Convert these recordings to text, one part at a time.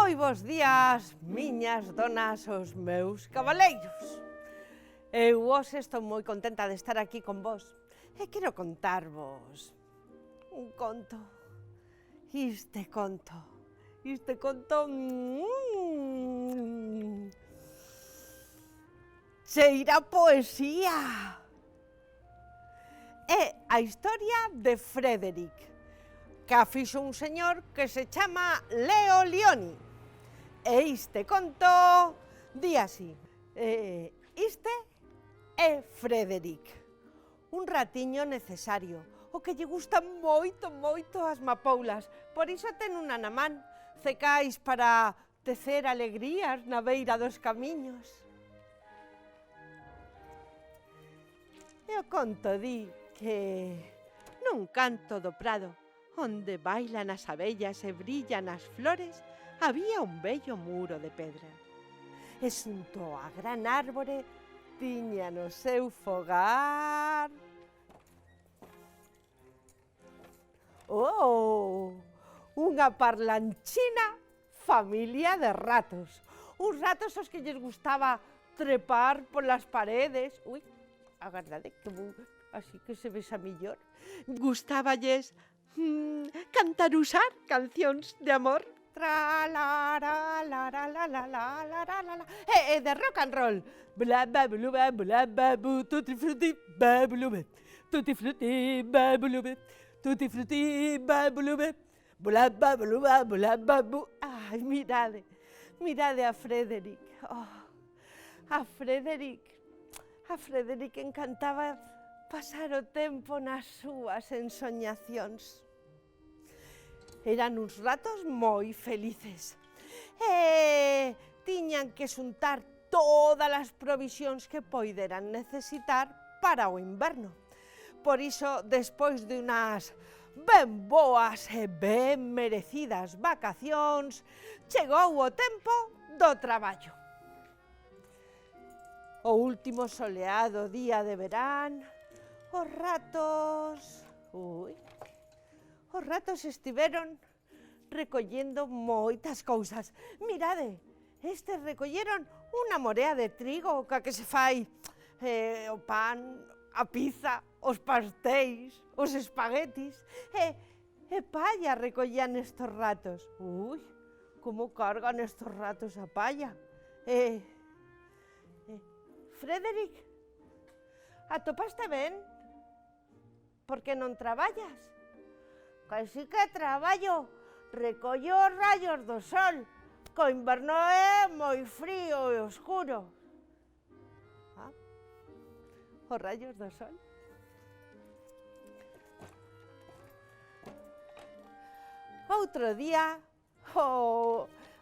Moi bons días, miñas donas, os meus cabaleiros. Eu hoxe estou moi contenta de estar aquí con vos e quero contarvos un conto. Este conto cheira a poesía. É a historia de Frederick, que a fixo un señor que se chama Leo Lionni. E este conto di así: este é Frederick, un ratiño necesario, o que lle gusta moito as mapoulas, por iso ten unha na man, cecais para tecer alegrías na beira dos camiños. E o conto di que nun canto do prado, onde bailan as abellas e brillan as flores, había un bello muro de pedra. E xunto á gran árbore tiña no seu fogar unha parlanchina familia de ratos. Uns ratos aos que lles gustaba trepar polas paredes. Ui, agardade, que vou así que se vexa millor. Gustáballes cantarusar cancións de amor. E de rock and roll. Bla bla blu bla bla bu tutti frutti bla blu tutti frutti bla blu tutti frutti bla blu bla bla bla bu. Ai, mirade a Frederick. A Frederick encantaba pasar o tempo nas súas ensoñacións. Eran uns ratos moi felices e tiñan que xuntar todas as provisións que poideran necesitar para o inverno. Por iso, despois de unas ben boas e ben merecidas vacacións, chegou o tempo do traballo. O último soleado día de verán, os ratos estiveron recollendo moitas cousas. Mirade, estes recolleron unha morea de trigo ca que se fai o pan, a pizza, os pastéis, os espaguetis, e palla recollían estos ratos. Ui, como cargan estos ratos a palla. Frederick, atopaste ben? Por que non traballas? Que si que traballo, recollo os rayos do sol, que o inverno é moi frío e oscuro. Os rayos do sol? Outro día,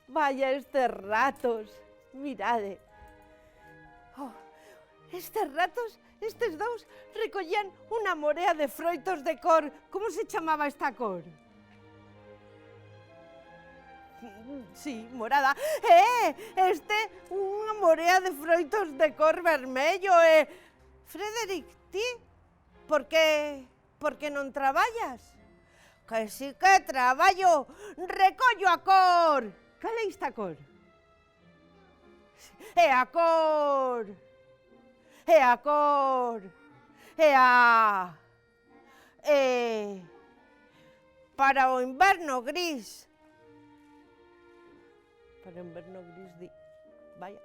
vaya estes ratos, mirade. Estes ratos, estes dous, recollían unha morea de froitos de cor. Como se chamaba esta cor? Sí, morada. Este, unha morea de froitos de cor vermello. Frederick, ti, por que non traballas? Que si que traballo, recollo a cor. Cal é esta cor? É a cor. Para o inverno gris. Para o inverno gris di, vaya.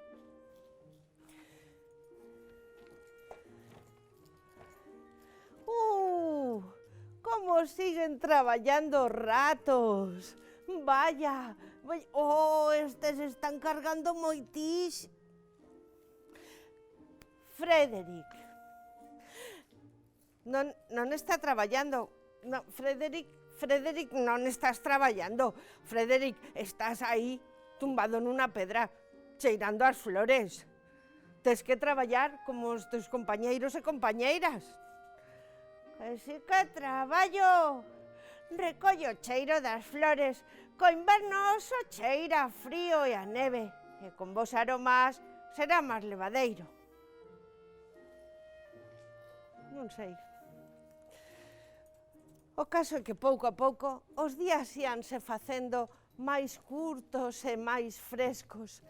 Como siguen traballando os ratos. Vaya, estes están cargando moitis. Frederick, non está traballando. No, Frederick, non estás traballando. Frederick, estás aí tumbado nunha pedra, cheirando as flores. Tes que traballar como os teus compañeiros e compañeiras. Que si que traballo, recollo o cheiro das flores, co inverno só cheira a frío e a neve, e con vos aromas será máis levadeiro. Non sei. O caso é que pouco a pouco os días íanse facendo máis curtos e máis frescos.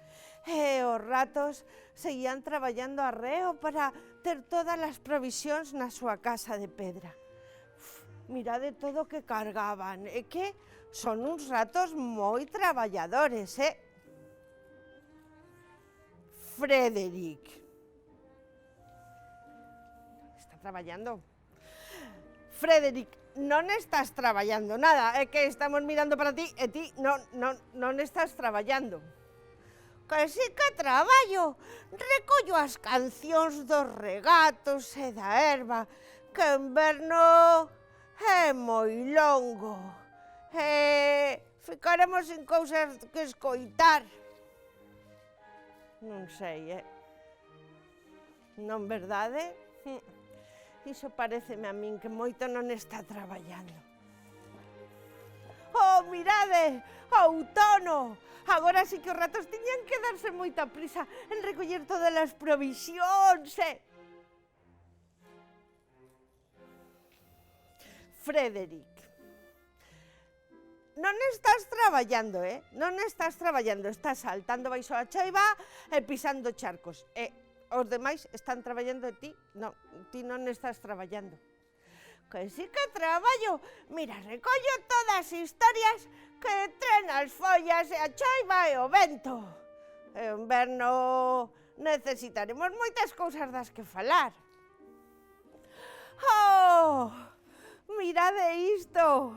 E os ratos seguían traballando arreo para ter todas as provisións na súa casa de pedra. Mirade todo o que cargaban, é que son uns ratos moi traballadores, Frederic. Está traballando. Frederic, non estás traballando nada, é que estamos mirando para ti e ti non estás traballando. Que si que traballo, recollo as cancións dos regatos e da herba, que en inverno é moi longo, e ficaremos sin cousas que escoitar. Non sei, non verdade? Iso pareceme a min que moito non está traballando. Oh, mirade, outono! Agora sí que os ratos tiñan que darse moita prisa en recoller todas as provisións, Frederic, non estás traballando, non estás traballando, estás saltando baixo a choiva e pisando charcos. E os demais están traballando e ti non estás traballando. Que sí que traballo, mira, recollo todas as historias que traen as follas e a choiva e o vento. E o inverno necesitaremos moitas cousas das que falar. Oh! Mirade isto,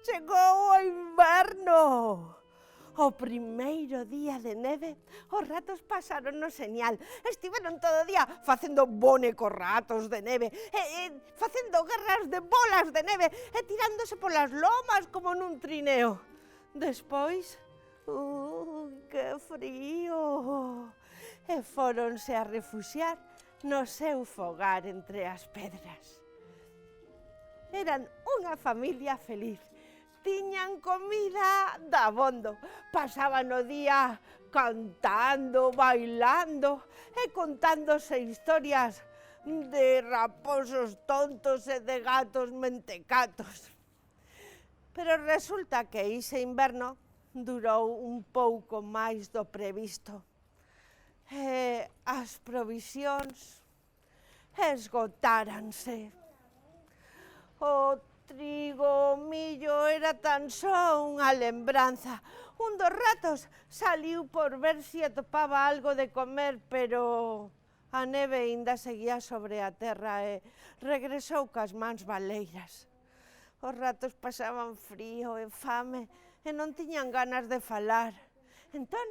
chegou o inverno. O primeiro día de neve, os ratos pasaron no señal. Estiveron todo o día facendo bonecos ratos de neve, facendo guerras de bolas de neve, e tirándose polas lomas como nun trineo. Despois, que frío! E fóronse a refuxiar no seu fogar entre as pedras. Eran unha familia feliz, tiñan comida dabondo, pasaban o día cantando, bailando e contándose historias de raposos tontos e de gatos mentecatos. Pero resulta que ese inverno durou un pouco máis do previsto. E as provisións esgotáranse. O trigo, o millo, era tan só unha lembranza. Un dos ratos saliu por ver se atopaba algo de comer, pero a neve aínda seguía sobre a terra e regresou cas mans baleiras. Os ratos pasaban frío e fame e non tiñan ganas de falar. Entón,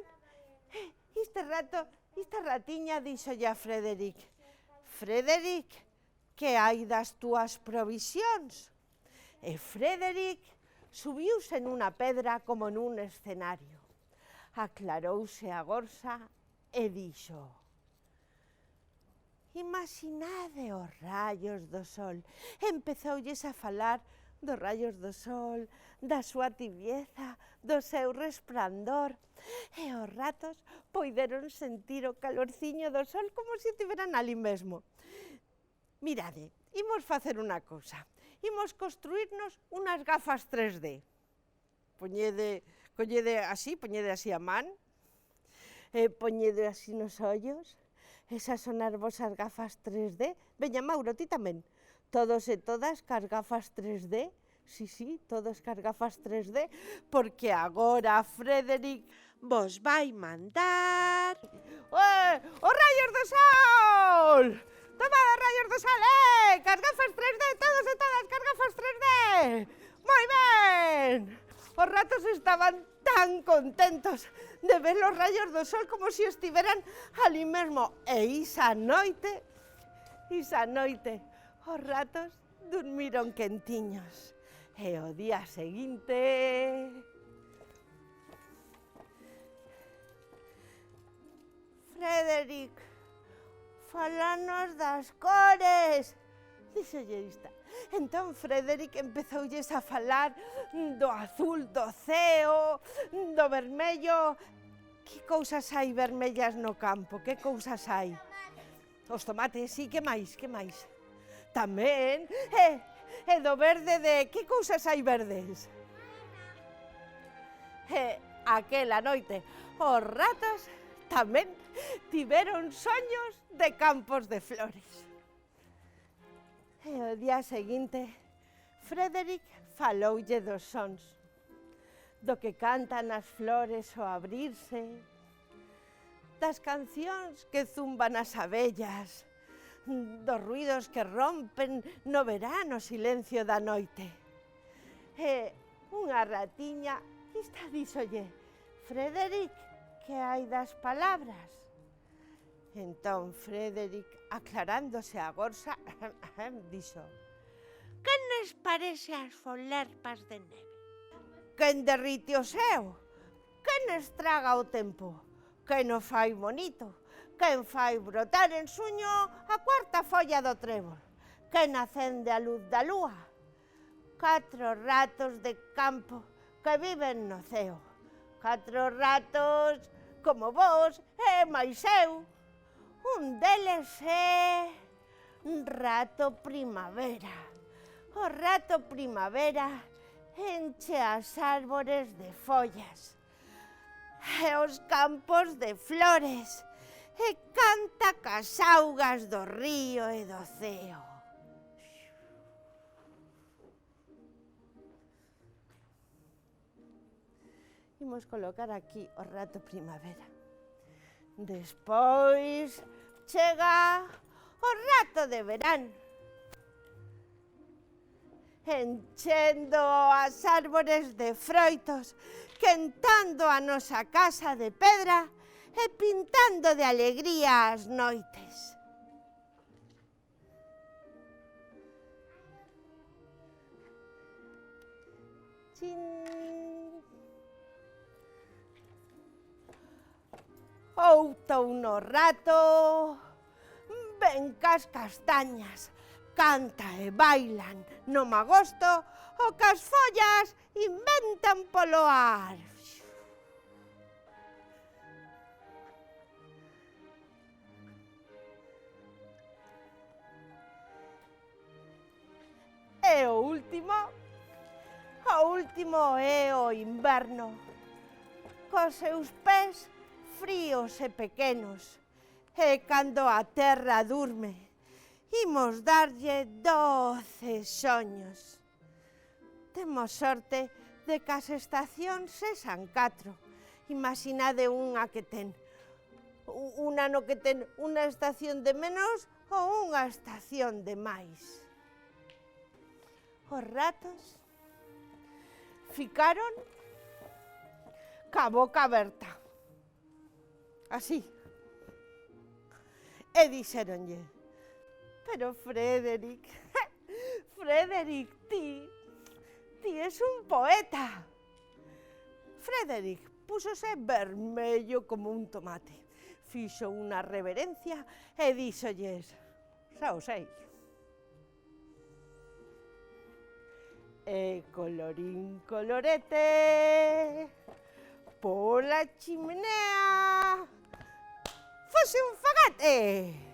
esta ratiña díxolle a Frederic: Frederic, que hai das túas provisións? E Frederic subiuse nunha pedra como nun escenario. Aclarouse a gorsa e dixo: imaginade os raios do sol. Empezoulles a falar dos raios do sol, da súa tibieza, do seu resplandor. E os ratos poideron sentir o calorciño do sol como se estiveran ali mesmo. Mirade, imos facer unha cousa. Imos construirnos unhas gafas 3D. Collede así a man, poñede así nos ollos. Esas son as vosas gafas 3D. Veña, Mauro, ti tamén. Todos e todas cas gafas 3D. Sí, todos cas gafas 3D, porque agora Frederic vos vai mandar... Os raios do sol! Tomade raios do sol, cas gafas 3D, todos e todas cas gafas 3D! Moi ben! Os ratos estaban tan contentos de ver os raios do sol como se estiveran ali mesmo. E esa noite, os ratos durmiron quentiños. E o día seguinte... Frederic, falanos das cores, dixolle esta. Entón Frederic empezoulles a falar do azul do ceo, do vermello. Que cousas hai vermellas no campo? Que cousas hai? Os tomates, sí, que máis? Tamén, e do verde de... Que cousas hai verdes? Aquela noite os ratos tamén tiveron soños de campos de flores. E o día seguinte, Frederick faloulle dos sons, do que cantan as flores ao abrirse, das cancións que zumban as abellas, dos ruidos que rompen no verano silencio da noite. E unha ratiña esta díxolle: Frederick, que hai das palabras? Entón Frederick, aclarándose a gorsa, dixo: Que nos parece as folerpas de neve? Quen derrite o ceo, quen estraga o tempo, quen o fai bonito, quen fai brotar en suño a cuarta folla do trébol, quen acende a luz da lúa. 4 ratos de campo que viven no ceo, 4 ratos como vos e máis eu. Un deles é rato primavera. O rato primavera enche as árbores de follas e os campos de flores e canta cas augas do río e do ceo. Imos colocar aquí o rato primavera. Despois chega o rato de verán, enchendo as árbores de froitos, quentando a nosa casa de pedra e pintando de alegría as noites. Chin. Outono rato, ven cas castañas, canta e bailan no magosto o que as follas inventan polo ar. E o último é o inverno, cos seus pés fríos e pequenos, e cando a terra durme, imos darlle 12 soños. Temos sorte de que as estacións sexan 4. Imaginade unha que ten un ano que ten unha estación de menos ou unha estación de máis. Os ratos ficaron ca boca aberta, así, e dixéronlle: pero Frederick, Frederick, ti es un poeta. Frederick púxose vermello como un tomate, fixo unha reverencia e díxolles: xa o sei. E colorín colorete, pola chimenea, fose un fogate.